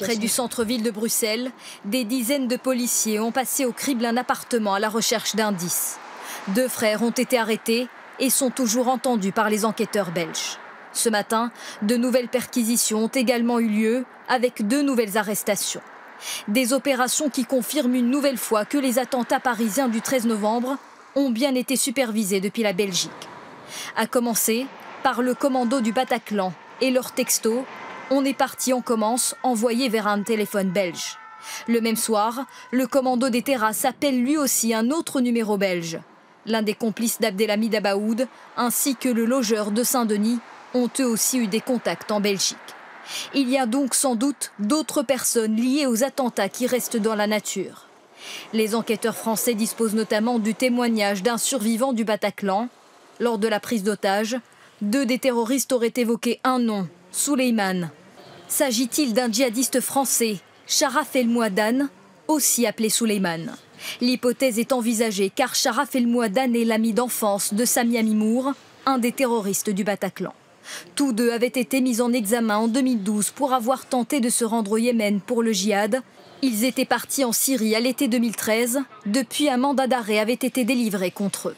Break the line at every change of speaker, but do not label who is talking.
Près du centre-ville de Bruxelles, des dizaines de policiers ont passé au crible un appartement à la recherche d'indices. 2 frères ont été arrêtés et sont toujours entendus par les enquêteurs belges. Ce matin, de nouvelles perquisitions ont également eu lieu avec 2 nouvelles arrestations. Des opérations qui confirment une nouvelle fois que les attentats parisiens du 13 novembre ont bien été supervisés depuis la Belgique. À commencer par le commando du Bataclan et leur texto « On est parti, on commence » envoyé vers un téléphone belge. Le même soir, le commando des terrasses appelle lui aussi un autre numéro belge. L'un des complices d'Abdelhamid Abaoud ainsi que le logeur de Saint-Denis ont eux aussi eu des contacts en Belgique. Il y a donc sans doute d'autres personnes liées aux attentats qui restent dans la nature. Les enquêteurs français disposent notamment du témoignage d'un survivant du Bataclan. Lors de la prise d'otage, 2 des terroristes auraient évoqué un nom, Souleymane. S'agit-il d'un djihadiste français, Sharaf El Mouadane, aussi appelé Souleymane? L'hypothèse est envisagée car Sharaf El Mouadane est l'ami d'enfance de Samia Mimour, un des terroristes du Bataclan. Tous 2 avaient été mis en examen en 2012 pour avoir tenté de se rendre au Yémen pour le djihad. Ils étaient partis en Syrie à l'été 2013. Depuis, un mandat d'arrêt avait été délivré contre eux.